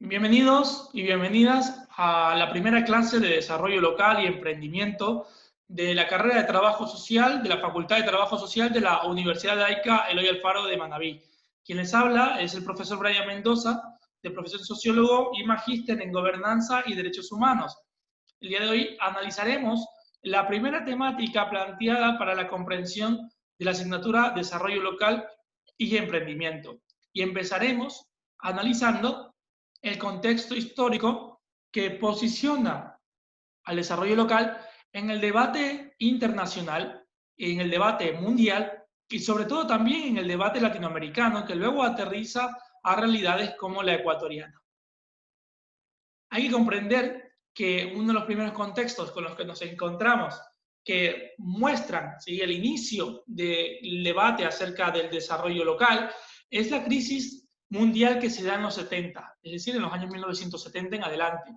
Bienvenidos y bienvenidas a la primera clase de Desarrollo Local y Emprendimiento de la carrera de Trabajo Social de la Facultad de Trabajo Social de la Universidad Laica Eloy Alfaro de Manabí. Quien les habla es el profesor Brian Mendoza, de profesión sociólogo y magíster en Gobernanza y Derechos Humanos. El día de hoy analizaremos la primera temática planteada para la comprensión de la asignatura Desarrollo Local y Emprendimiento. Y empezaremos analizando el contexto histórico que posiciona al desarrollo local en el debate internacional, en el debate mundial y sobre todo también en el debate latinoamericano, que luego aterriza a realidades como la ecuatoriana. Hay que comprender que uno de los primeros contextos con los que nos encontramos que muestran, ¿sí?, el inicio del debate acerca del desarrollo local es la crisis mundial que se da en los 70, es decir, en los años 1970 en adelante.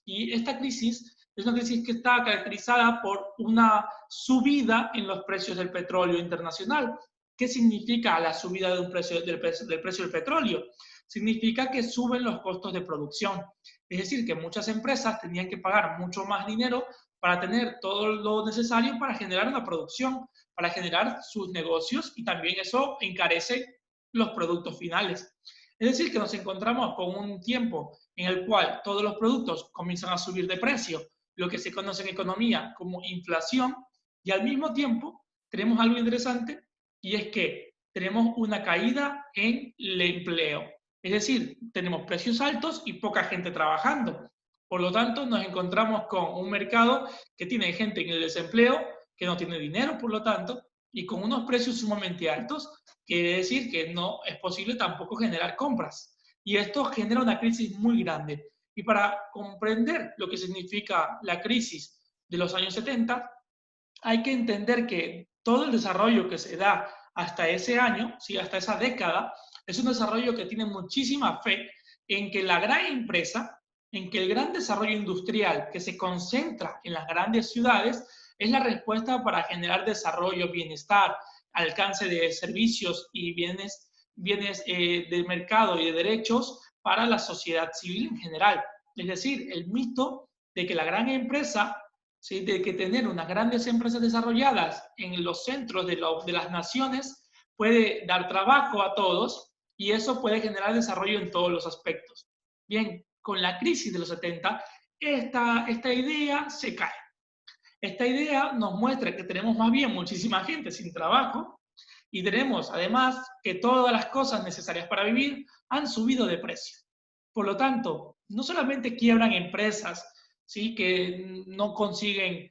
Y esta crisis es una crisis que está caracterizada por una subida en los precios del petróleo internacional. ¿Qué significa la subida de un precio, del precio del petróleo? Significa que suben los costos de producción. Es decir, que muchas empresas tenían que pagar mucho más dinero para tener todo lo necesario para generar una producción, para generar sus negocios, y también eso encarece los productos finales. Es decir, que nos encontramos con un tiempo en el cual todos los productos comienzan a subir de precio, lo que se conoce en economía como inflación, y al mismo tiempo tenemos algo interesante, y es que tenemos una caída en el empleo. Es decir, tenemos precios altos y poca gente trabajando. Por lo tanto, nos encontramos con un mercado que tiene gente en el desempleo, que no tiene dinero, por lo tanto, y con unos precios sumamente altos, quiere decir que no es posible tampoco generar compras. Y esto genera una crisis muy grande. Y para comprender lo que significa la crisis de los años 70, hay que entender que todo el desarrollo que se da hasta ese año, ¿sí?, hasta esa década, es un desarrollo que tiene muchísima fe en que la gran empresa, en que el gran desarrollo industrial que se concentra en las grandes ciudades es la respuesta para generar desarrollo, bienestar, alcance de servicios y bienes de mercado y de derechos para la sociedad civil en general. Es decir, el mito de que la gran empresa, ¿sí?, de que tener unas grandes empresas desarrolladas en los centros de las naciones puede dar trabajo a todos y eso puede generar desarrollo en todos los aspectos. Bien, con la crisis de los 70, esta idea se cae. Esta idea nos muestra que tenemos más bien muchísima gente sin trabajo y tenemos además que todas las cosas necesarias para vivir han subido de precio. Por lo tanto, no solamente quiebran empresas, ¿sí?, que no consiguen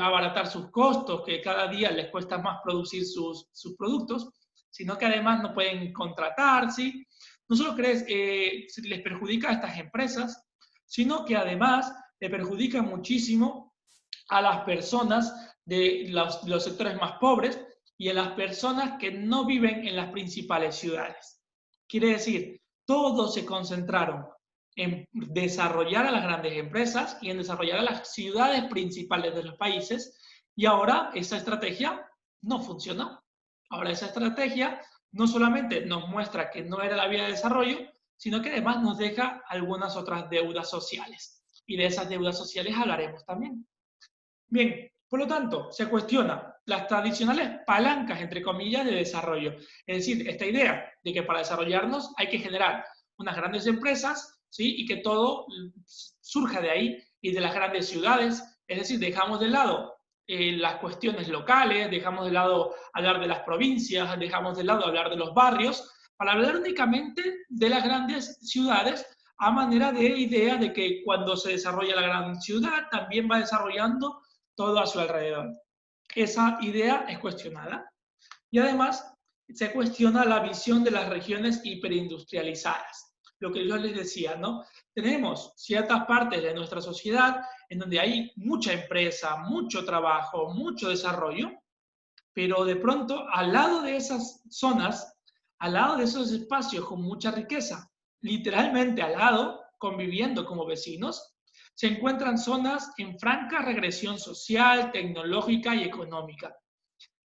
abaratar sus costos, que cada día les cuesta más producir sus productos, sino que además no pueden contratar, ¿sí? No solo les perjudica a estas empresas, sino que además le perjudica muchísimo a las personas de los sectores más pobres y a las personas que no viven en las principales ciudades. Quiere decir, todos se concentraron en desarrollar a las grandes empresas y en desarrollar a las ciudades principales de los países, y ahora esa estrategia no funcionó. Ahora esa estrategia no solamente nos muestra que no era la vía de desarrollo, sino que además nos deja algunas otras deudas sociales. Y de esas deudas sociales hablaremos también. Bien, por lo tanto, se cuestiona las tradicionales palancas, entre comillas, de desarrollo. Es decir, esta idea de que para desarrollarnos hay que generar unas grandes empresas, ¿sí?, y que todo surja de ahí y de las grandes ciudades. Es decir, dejamos de lado las cuestiones locales, dejamos de lado hablar de las provincias, dejamos de lado hablar de los barrios, para hablar únicamente de las grandes ciudades, a manera de idea de que cuando se desarrolla la gran ciudad, también va desarrollando todo a su alrededor. Esa idea es cuestionada. Y además se cuestiona la visión de las regiones hiperindustrializadas. Lo que yo les decía, ¿no? Tenemos ciertas partes de nuestra sociedad en donde hay mucha empresa, mucho trabajo, mucho desarrollo, pero de pronto al lado de esas zonas, al lado de esos espacios con mucha riqueza, literalmente al lado, conviviendo como vecinos, se encuentran zonas en franca regresión social, tecnológica y económica.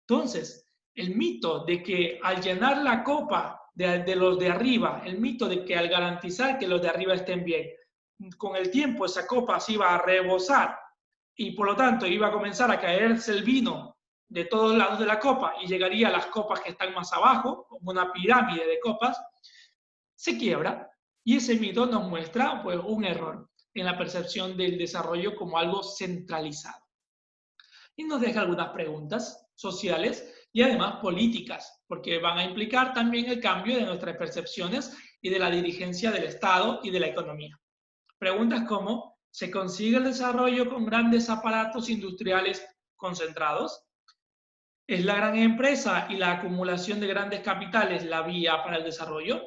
Entonces, el mito de que al llenar la copa de los de arriba, el mito de que al garantizar que los de arriba estén bien, con el tiempo esa copa se iba a rebosar y por lo tanto iba a comenzar a caerse el vino de todos lados de la copa y llegaría a las copas que están más abajo, como una pirámide de copas, se quiebra. Y ese mito nos muestra pues, un error en la percepción del desarrollo como algo centralizado. Y nos deja algunas preguntas sociales y además políticas, porque van a implicar también el cambio de nuestras percepciones y de la dirigencia del Estado y de la economía. Preguntas como, ¿se consigue el desarrollo con grandes aparatos industriales concentrados? ¿Es la gran empresa y la acumulación de grandes capitales la vía para el desarrollo?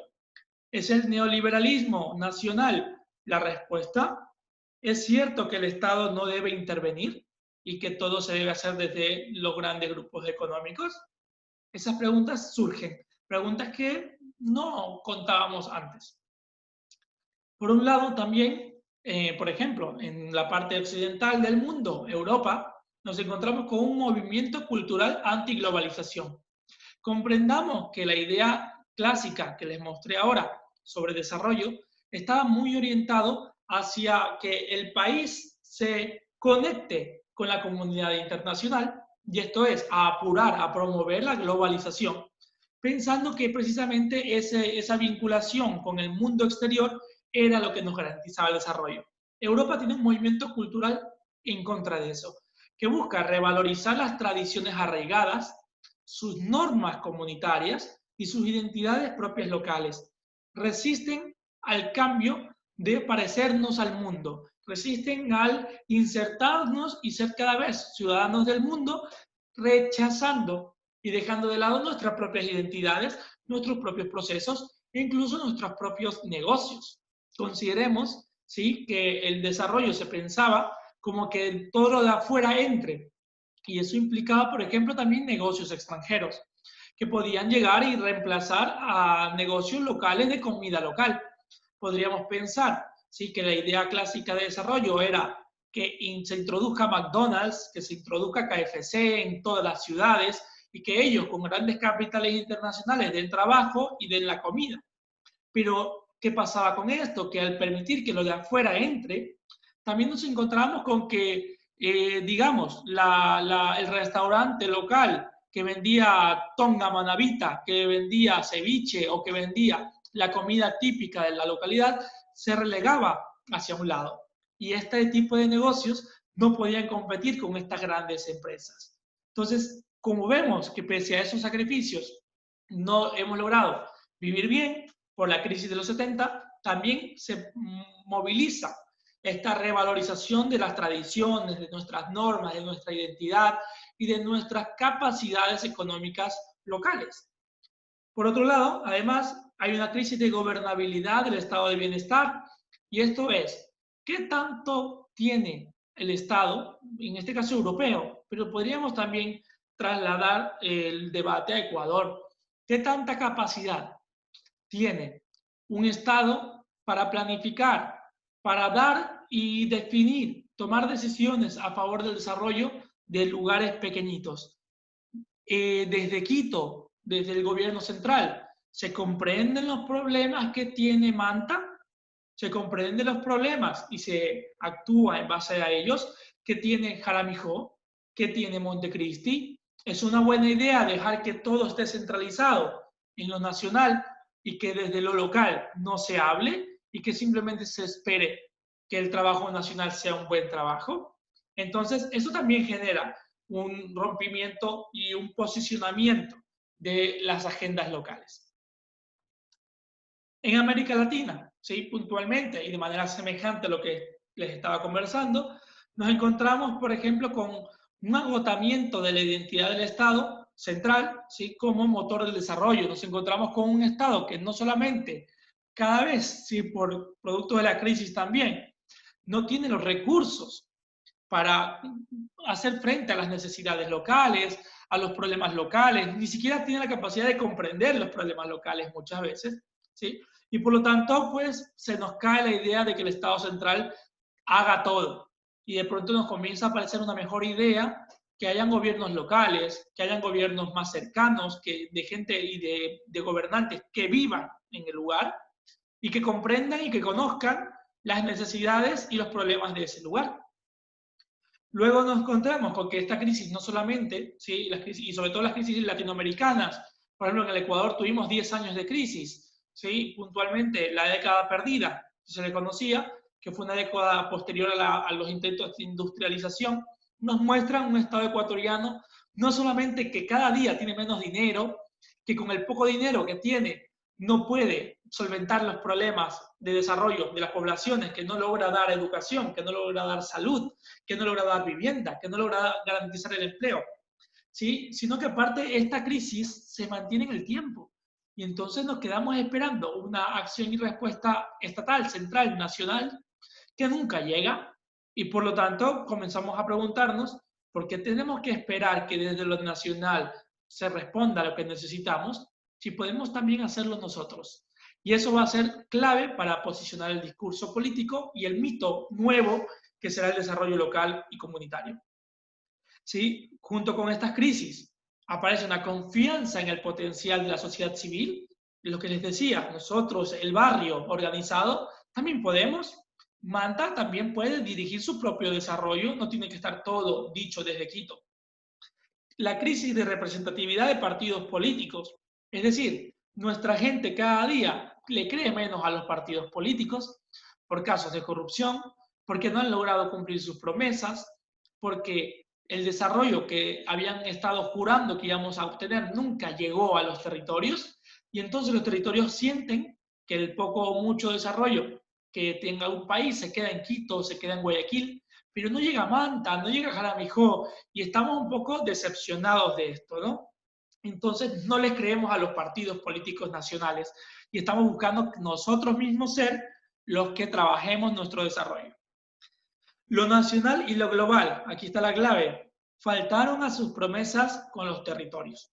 ¿Es el neoliberalismo nacional la respuesta? ¿Es cierto que el Estado no debe intervenir y que todo se debe hacer desde los grandes grupos económicos? Esas preguntas surgen, preguntas que no contábamos antes. Por un lado, también, por ejemplo, en la parte occidental del mundo, Europa, nos encontramos con un movimiento cultural antiglobalización. Comprendamos que la idea clásica que les mostré ahora sobre desarrollo estaba muy orientado hacia que el país se conecte con la comunidad internacional, y esto es, a apurar, a promover la globalización, pensando que precisamente esa vinculación con el mundo exterior era lo que nos garantizaba el desarrollo. Europa tiene un movimiento cultural en contra de eso, que busca revalorizar las tradiciones arraigadas, sus normas comunitarias y sus identidades propias locales. Resisten al cambio de parecernos al mundo, resisten al insertarnos y ser cada vez ciudadanos del mundo, rechazando y dejando de lado nuestras propias identidades, nuestros propios procesos e incluso nuestros propios negocios. Consideremos, ¿sí?, que el desarrollo se pensaba como que todo lo de afuera entre, y eso implicaba, por ejemplo, también negocios extranjeros, que podían llegar y reemplazar a negocios locales de comida local. Podríamos pensar, ¿sí?, que la idea clásica de desarrollo era que se introduzca McDonald's, que se introduzca KFC en todas las ciudades y que ellos, con grandes capitales internacionales, den trabajo y den la comida. Pero, ¿qué pasaba con esto? Que al permitir que lo de afuera entre, también nos encontramos con que, digamos, el restaurante local que vendía tonga manavita, que vendía ceviche o que vendía la comida típica de la localidad, se relegaba hacia un lado. Y este tipo de negocios no podían competir con estas grandes empresas. Entonces, como vemos que pese a esos sacrificios no hemos logrado vivir bien por la crisis de los 70, también se moviliza esta revalorización de las tradiciones, de nuestras normas, de nuestra identidad y de nuestras capacidades económicas locales. Por otro lado, además, hay una crisis de gobernabilidad del estado de bienestar, y esto es, ¿qué tanto tiene el Estado, en este caso europeo, pero podríamos también trasladar el debate a Ecuador? ¿Qué tanta capacidad tiene un Estado para planificar, para dar y definir, tomar decisiones a favor del desarrollo de lugares pequeñitos? Desde Quito, desde el gobierno central, ¿se comprenden los problemas que tiene Manta? ¿Se comprenden los problemas y se actúa en base a ellos? ¿Qué tiene Jaramijó? ¿Qué tiene Montecristi? ¿Es una buena idea dejar que todo esté centralizado en lo nacional y que desde lo local no se hable y que simplemente se espere que el trabajo nacional sea un buen trabajo? Entonces, eso también genera un rompimiento y un posicionamiento de las agendas locales. En América Latina, ¿sí?, puntualmente y de manera semejante a lo que les estaba conversando, nos encontramos, por ejemplo, con un agotamiento de la identidad del Estado central, ¿sí?, como motor del desarrollo. Nos encontramos con un Estado que no solamente cada vez, sí, por producto de la crisis también, no tiene los recursos para hacer frente a las necesidades locales, a los problemas locales, ni siquiera tiene la capacidad de comprender los problemas locales muchas veces, ¿sí? Y por lo tanto, pues, se nos cae la idea de que el Estado central haga todo. Y de pronto nos comienza a parecer una mejor idea que hayan gobiernos locales, que hayan gobiernos más cercanos, de gente y de gobernantes que vivan en el lugar y que comprendan y que conozcan las necesidades y los problemas de ese lugar. Luego nos encontramos con que esta crisis no solamente, ¿sí? Las crisis, y sobre todo las crisis latinoamericanas, por ejemplo, en el Ecuador tuvimos 10 años de crisis, ¿sí? Puntualmente la década perdida, se le conocía, que fue una década posterior a los intentos de industrialización, nos muestran un Estado ecuatoriano no solamente que cada día tiene menos dinero, que con el poco dinero que tiene no puede solventar los problemas de desarrollo de las poblaciones, que no logra dar educación, que no logra dar salud, que no logra dar vivienda, que no logra garantizar el empleo, ¿sí? Sino que aparte esta crisis se mantiene en el tiempo. Y entonces nos quedamos esperando una acción y respuesta estatal, central, nacional, que nunca llega. Y por lo tanto comenzamos a preguntarnos por qué tenemos que esperar que desde lo nacional se responda a lo que necesitamos, si podemos también hacerlo nosotros. Y eso va a ser clave para posicionar el discurso político y el mito nuevo que será el desarrollo local y comunitario. ¿Sí? Junto con estas crisis aparece una confianza en el potencial de la sociedad civil, lo que les decía, nosotros, el barrio organizado, también podemos. Manta también puede dirigir su propio desarrollo, no tiene que estar todo dicho desde Quito. La crisis de representatividad de partidos políticos, es decir, nuestra gente cada día le cree menos a los partidos políticos por casos de corrupción, porque no han logrado cumplir sus promesas, porque el desarrollo que habían estado jurando que íbamos a obtener nunca llegó a los territorios, y entonces los territorios sienten que el poco o mucho desarrollo que tenga un país se queda en Quito, se queda en Guayaquil, pero no llega a Manta, no llega a Jaramijó, y estamos un poco decepcionados de esto, ¿no? Entonces no les creemos a los partidos políticos nacionales y estamos buscando nosotros mismos ser los que trabajemos nuestro desarrollo. Lo nacional y lo global, aquí está la clave, faltaron a sus promesas con los territorios.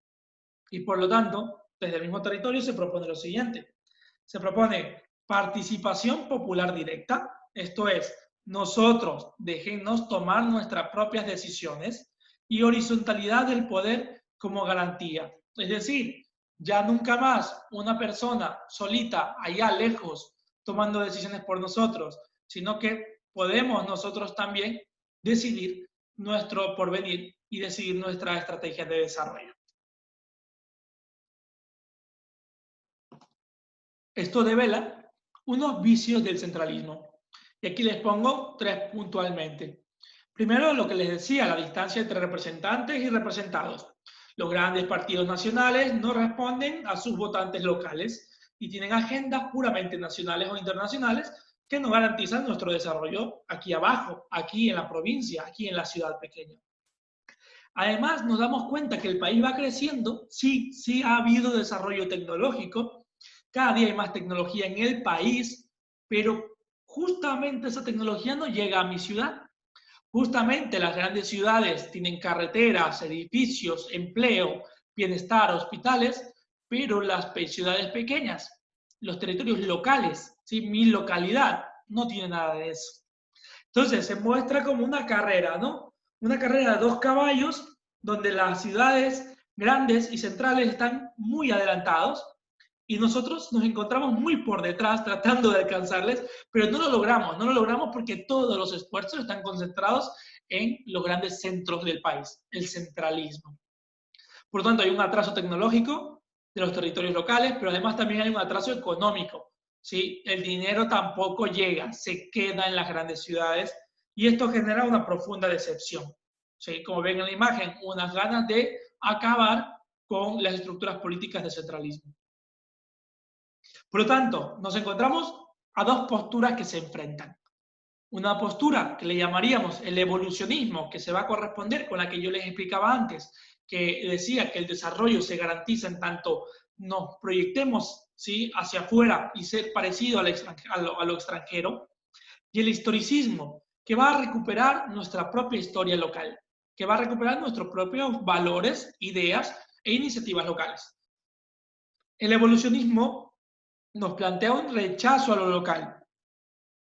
Y por lo tanto, desde el mismo territorio se propone lo siguiente. Se propone participación popular directa, esto es, nosotros déjennos tomar nuestras propias decisiones, y horizontalidad del poder como garantía. Es decir, ya nunca más una persona solita, allá lejos, tomando decisiones por nosotros, sino que podemos nosotros también decidir nuestro porvenir y decidir nuestra estrategia de desarrollo. Esto devela unos vicios del centralismo. Y aquí les pongo 3 puntualmente. Primero, lo que les decía, la distancia entre representantes y representados. Los grandes partidos nacionales no responden a sus votantes locales y tienen agendas puramente nacionales o internacionales que no garantizan nuestro desarrollo aquí abajo, aquí en la provincia, aquí en la ciudad pequeña. Además, nos damos cuenta que el país va creciendo, sí ha habido desarrollo tecnológico, cada día hay más tecnología en el país, pero justamente esa tecnología no llega a mi ciudad. Justamente las grandes ciudades tienen carreteras, edificios, empleo, bienestar, hospitales, pero las ciudades pequeñas, los territorios locales, ¿sí? Mi localidad, no tiene nada de eso. Entonces se muestra como una carrera, ¿no? Una carrera de 2 caballos, donde las ciudades grandes y centrales están muy adelantados, y nosotros nos encontramos muy por detrás tratando de alcanzarles, pero no lo logramos porque todos los esfuerzos están concentrados en los grandes centros del país, el centralismo. Por lo tanto, hay un atraso tecnológico de los territorios locales, pero además también hay un atraso económico, ¿sí? El dinero tampoco llega, se queda en las grandes ciudades, y esto genera una profunda decepción, ¿sí? Como ven en la imagen, unas ganas de acabar con las estructuras políticas de centralismo. Por lo tanto, nos encontramos a 2 posturas que se enfrentan. Una postura que le llamaríamos el evolucionismo, que se va a corresponder con la que yo les explicaba antes, que decía que el desarrollo se garantiza en tanto nos proyectemos, ¿sí?, hacia afuera y ser parecido a lo extranjero. Y el historicismo, que va a recuperar nuestra propia historia local, que va a recuperar nuestros propios valores, ideas e iniciativas locales. El evolucionismo nos plantea un rechazo a lo local.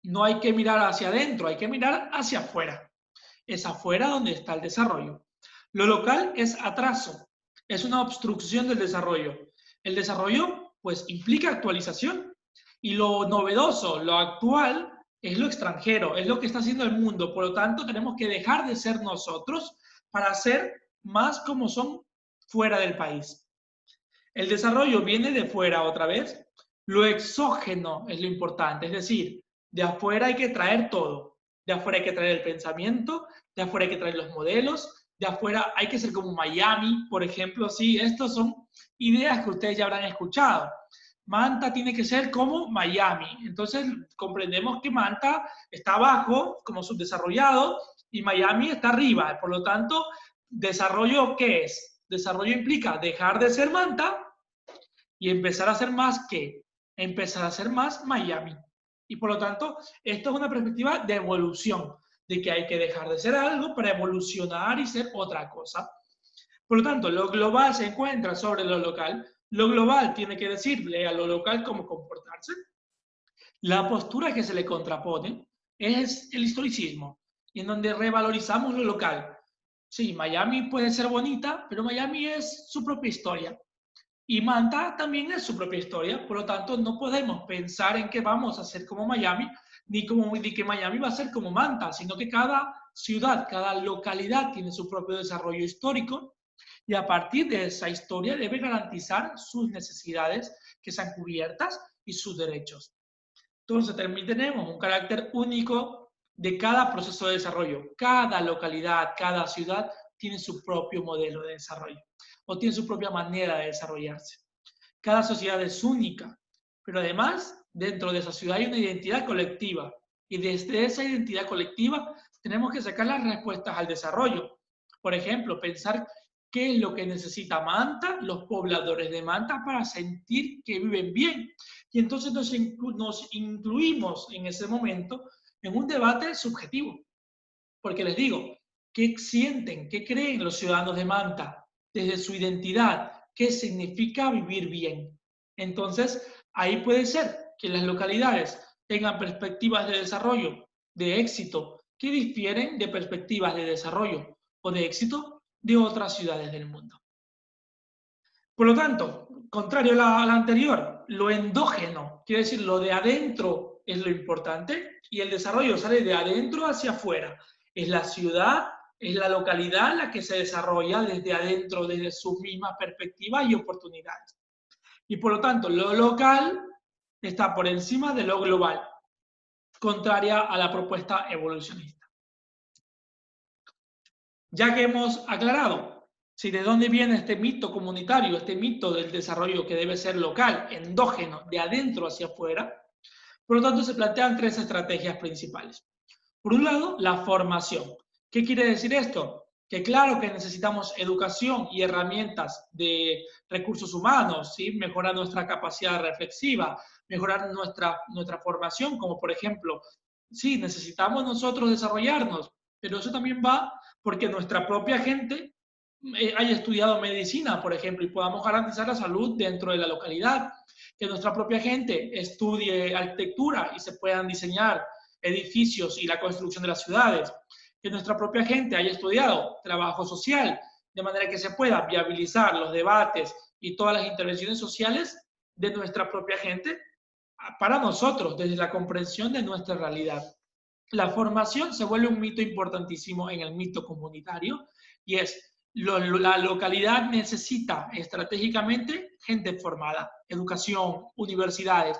No hay que mirar hacia adentro, hay que mirar hacia afuera. Es afuera donde está el desarrollo. Lo local es atraso, es una obstrucción del desarrollo. El desarrollo, pues, implica actualización. Y lo novedoso, lo actual, es lo extranjero, es lo que está haciendo el mundo. Por lo tanto, tenemos que dejar de ser nosotros para ser más como son fuera del país. El desarrollo viene de fuera otra vez. Lo exógeno es lo importante, es decir, de afuera hay que traer todo. De afuera hay que traer el pensamiento, de afuera hay que traer los modelos, de afuera hay que ser como Miami, por ejemplo. Sí, estas son ideas que ustedes ya habrán escuchado. Manta tiene que ser como Miami. Entonces comprendemos que Manta está abajo, como subdesarrollado, y Miami está arriba. Por lo tanto, ¿desarrollo qué es? Desarrollo implica dejar de ser Manta y empezar a ser más que, empezar a ser más Miami. Y por lo tanto, esto es una perspectiva de evolución, de que hay que dejar de ser algo para evolucionar y ser otra cosa. Por lo tanto, lo global se encuentra sobre lo local. Lo global tiene que decirle a lo local cómo comportarse. La postura que se le contrapone es el historicismo, en donde revalorizamos lo local. Sí, Miami puede ser bonita, pero Miami es su propia historia. Y Manta también es su propia historia, por lo tanto no podemos pensar en que vamos a ser como Miami, ni que Miami va a ser como Manta, sino que cada ciudad, cada localidad tiene su propio desarrollo histórico y a partir de esa historia debe garantizar sus necesidades que sean cubiertas y sus derechos. Entonces también tenemos un carácter único de cada proceso de desarrollo. Cada localidad, cada ciudad tiene su propio modelo de desarrollo o tiene su propia manera de desarrollarse. Cada sociedad es única, pero además dentro de esa ciudad hay una identidad colectiva y desde esa identidad colectiva tenemos que sacar las respuestas al desarrollo. Por ejemplo, pensar qué es lo que necesita Manta, los pobladores de Manta, para sentir que viven bien. Y entonces nos incluimos en ese momento en un debate subjetivo. Porque les digo, ¿qué sienten, qué creen los ciudadanos de Manta desde su identidad? ¿Qué significa vivir bien? Entonces, ahí puede ser que las localidades tengan perspectivas de desarrollo, de éxito, que difieren de perspectivas de desarrollo o de éxito de otras ciudades del mundo. Por lo tanto, contrario a la anterior, lo endógeno, quiere decir lo de adentro es lo importante y el desarrollo sale de adentro hacia afuera. Es la ciudad, es la localidad la que se desarrolla desde adentro, desde sus mismas perspectivas y oportunidades. Y por lo tanto, lo local está por encima de lo global, contraria a la propuesta evolucionista. Ya que hemos aclarado si de dónde viene este mito comunitario, este mito del desarrollo que debe ser local, endógeno, de adentro hacia afuera, por lo tanto se plantean tres estrategias principales. Por un lado, la formación. ¿Qué quiere decir esto? Que claro que necesitamos educación y herramientas de recursos humanos, ¿sí? Mejorar nuestra capacidad reflexiva, mejorar nuestra formación, como por ejemplo, sí, necesitamos nosotros desarrollarnos, pero eso también va porque nuestra propia gente haya estudiado medicina, por ejemplo, y podamos garantizar la salud dentro de la localidad, que nuestra propia gente estudie arquitectura y se puedan diseñar edificios y la construcción de las ciudades, que nuestra propia gente haya estudiado trabajo social, de manera que se pueda viabilizar los debates y todas las intervenciones sociales de nuestra propia gente para nosotros, desde la comprensión de nuestra realidad. La formación se vuelve un mito importantísimo en el mito comunitario y es la localidad necesita estratégicamente gente formada, educación, universidades.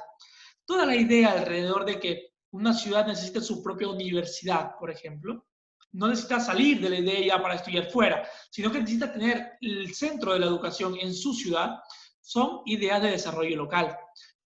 Toda la idea alrededor de que una ciudad necesita su propia universidad, por ejemplo, no necesita salir de la idea para estudiar fuera, sino que necesita tener el centro de la educación en su ciudad, son ideas de desarrollo local.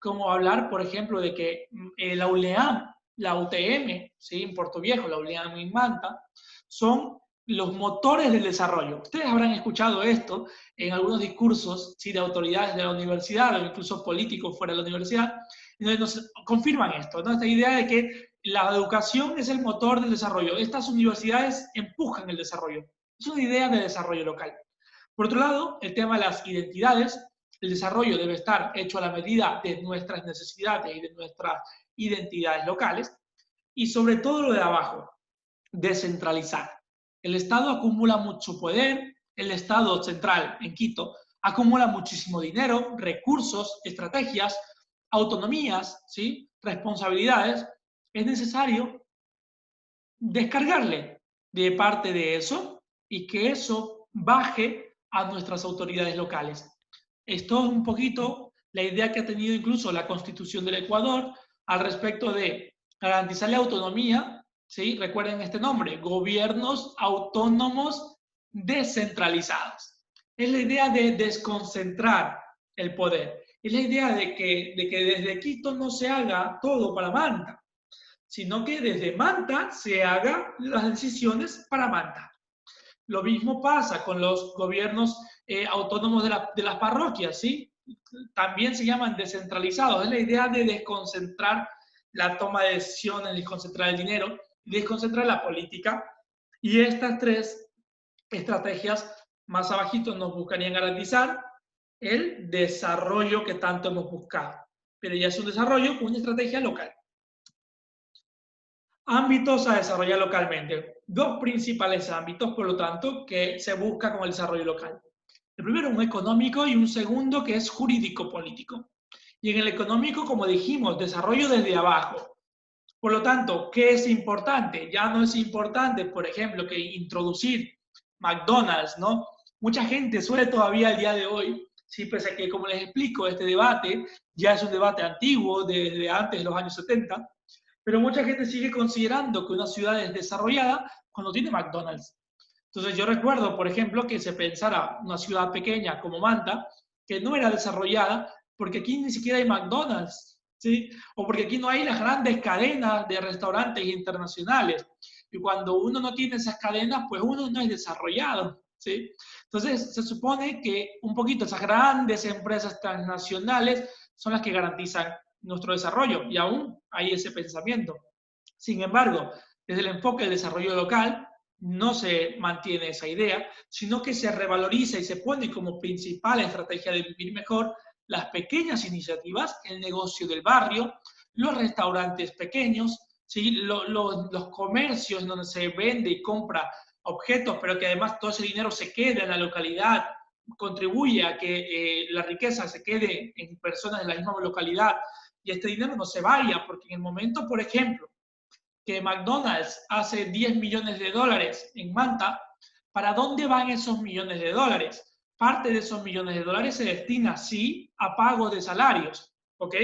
Como hablar, por ejemplo, de que la ULEAM, la UTM, ¿sí? En Puerto Viejo, la ULEAM en Manta, son los motores del desarrollo. Ustedes habrán escuchado esto en algunos discursos, ¿sí? De autoridades de la universidad o incluso políticos fuera de la universidad, donde nos confirman esto, ¿no? Esta idea de que la educación es el motor del desarrollo. Estas universidades empujan el desarrollo. Es una idea de desarrollo local. Por otro lado, el tema de las identidades, el desarrollo debe estar hecho a la medida de nuestras necesidades y de nuestras identidades locales. Y sobre todo lo de abajo, descentralizar. El Estado acumula mucho poder, el Estado central en Quito acumula muchísimo dinero, recursos, estrategias, autonomías, ¿sí? Responsabilidades. Es necesario descargarle de parte de eso y que eso baje a nuestras autoridades locales. Esto es un poquito la idea que ha tenido incluso la Constitución del Ecuador al respecto de garantizar la autonomía, ¿sí? Recuerden este nombre, gobiernos autónomos descentralizados. Es la idea de desconcentrar el poder. Es la idea de que desde Quito no se haga todo para Manta, sino que desde Manta se hagan las decisiones para Manta. Lo mismo pasa con los gobiernos autónomos de las parroquias, ¿sí? También se llaman descentralizados. Es la idea de desconcentrar la toma de decisiones, desconcentrar el dinero, desconcentrar la política. Y estas tres estrategias más abajito nos buscarían garantizar el desarrollo que tanto hemos buscado. Pero ya es un desarrollo con una estrategia local. Ámbitos a desarrollar localmente. Dos principales ámbitos, por lo tanto, que se busca con el desarrollo local. El primero, un económico, y un segundo que es jurídico-político. Y en el económico, como dijimos, desarrollo desde abajo. Por lo tanto, ¿qué es importante? Ya no es importante, por ejemplo, que introducir McDonald's, ¿no? Mucha gente suele todavía al día de hoy, sí, pese a que, como les explico, este debate ya es un debate antiguo, desde antes de los años 70, pero mucha gente sigue considerando que una ciudad es desarrollada cuando tiene McDonald's. Entonces yo recuerdo, por ejemplo, que se pensara una ciudad pequeña como Manta, que no era desarrollada porque aquí ni siquiera hay McDonald's, ¿sí? O porque aquí no hay las grandes cadenas de restaurantes internacionales. Y cuando uno no tiene esas cadenas, pues uno no es desarrollado, ¿sí? Entonces se supone que un poquito esas grandes empresas transnacionales son las que garantizan nuestro desarrollo, y aún hay ese pensamiento. Sin embargo, desde el enfoque del desarrollo local, no se mantiene esa idea, sino que se revaloriza y se pone como principal estrategia de vivir mejor las pequeñas iniciativas, el negocio del barrio, los restaurantes pequeños, ¿sí? los comercios donde se vende y compra objetos, pero que además todo ese dinero se queda en la localidad, contribuye a que la riqueza se quede en personas de la misma localidad y este dinero no se vaya, porque en el momento, por ejemplo, que McDonald's hace 10 millones de dólares en Manta, ¿para dónde van esos millones de dólares? Parte de esos millones de dólares se destina, sí, a pago de salarios, ¿ok?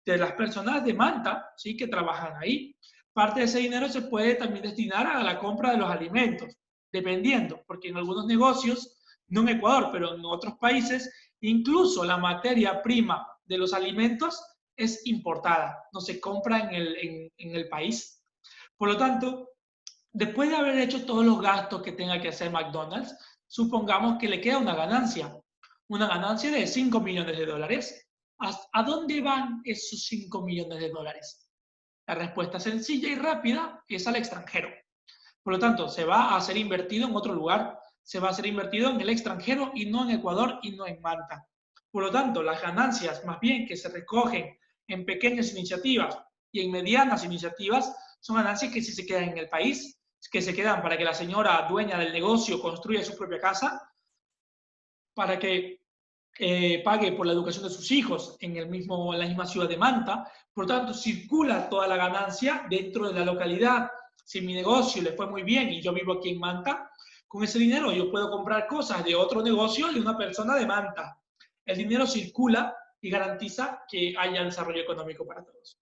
De las personas de Manta, sí, que trabajan ahí. Parte de ese dinero se puede también destinar a la compra de los alimentos, dependiendo, porque en algunos negocios, no en Ecuador, pero en otros países, incluso la materia prima de los alimentos es importada, no se compra en el país. Por lo tanto, después de haber hecho todos los gastos que tenga que hacer McDonald's, supongamos que le queda una ganancia de 5 millones de dólares. ¿A dónde van esos 5 millones de dólares? La respuesta sencilla y rápida es al extranjero. Por lo tanto, se va a ser invertido en otro lugar, se va a ser invertido en el extranjero y no en Ecuador y no en Malta. Por lo tanto, las ganancias más bien que se recogen en pequeñas iniciativas y en medianas iniciativas son ganancias que sí se quedan en el país, que se quedan para que la señora dueña del negocio construya su propia casa, para que pague por la educación de sus hijos en la misma ciudad de Manta. Por lo tanto, circula toda la ganancia dentro de la localidad. Si mi negocio le fue muy bien y yo vivo aquí en Manta, con ese dinero yo puedo comprar cosas de otro negocio de una persona de Manta. El dinero circula y garantiza que haya desarrollo económico para todos.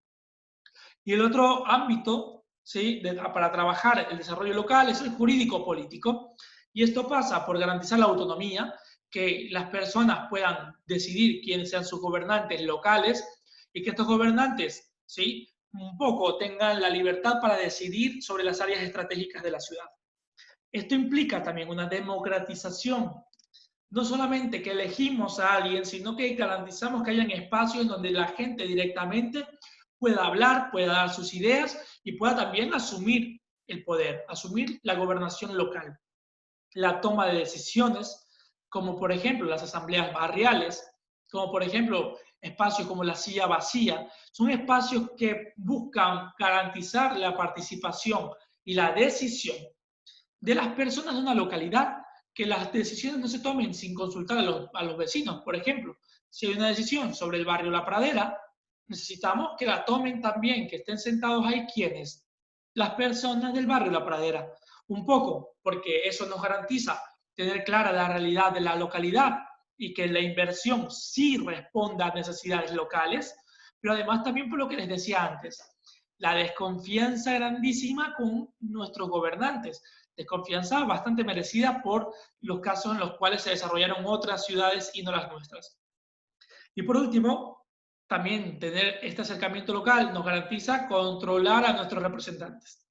Y el otro ámbito, ¿sí?, para trabajar el desarrollo local es el jurídico-político. Y esto pasa por garantizar la autonomía, que las personas puedan decidir quiénes sean sus gobernantes locales y que estos gobernantes, ¿sí?, un poco tengan la libertad para decidir sobre las áreas estratégicas de la ciudad. Esto implica también una democratización. No solamente que elegimos a alguien, sino que garantizamos que hayan espacios donde la gente directamente pueda hablar, pueda dar sus ideas y pueda también asumir el poder, asumir la gobernación local, la toma de decisiones, como por ejemplo las asambleas barriales, como por ejemplo espacios como la silla vacía, son espacios que buscan garantizar la participación y la decisión de las personas de una localidad que las decisiones no se tomen sin consultar a los vecinos. Por ejemplo, si hay una decisión sobre el barrio La Pradera, necesitamos que la tomen también, que estén sentados ahí quienes, las personas del barrio La Pradera. Un poco, porque eso nos garantiza tener clara la realidad de la localidad y que la inversión sí responda a necesidades locales, pero además también por lo que les decía antes, la desconfianza grandísima con nuestros gobernantes, desconfianza bastante merecida por los casos en los cuales se desarrollaron otras ciudades y no las nuestras. Y por último, también tener este acercamiento local nos garantiza controlar a nuestros representantes.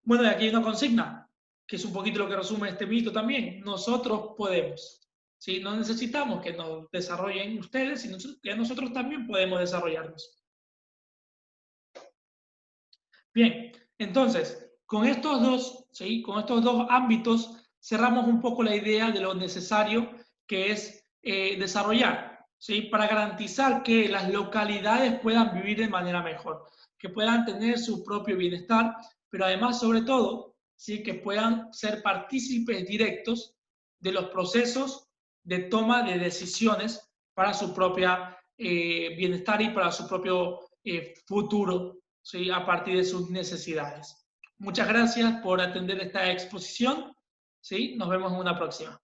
Bueno, y aquí hay una consigna, que es un poquito lo que resume este mito también. Nosotros podemos. ¿Sí? No necesitamos que nos desarrollen ustedes, sino que nosotros también podemos desarrollarnos. Bien, entonces, con estos dos, ¿sí? Con estos dos ámbitos cerramos un poco la idea de lo necesario que es desarrollar, ¿sí? Para garantizar que las localidades puedan vivir de manera mejor, que puedan tener su propio bienestar, pero además, sobre todo, ¿sí? Que puedan ser partícipes directos de los procesos de toma de decisiones para su propia bienestar y para su propio futuro, ¿sí? A partir de sus necesidades. Muchas gracias por atender esta exposición, ¿sí? Nos vemos en una próxima.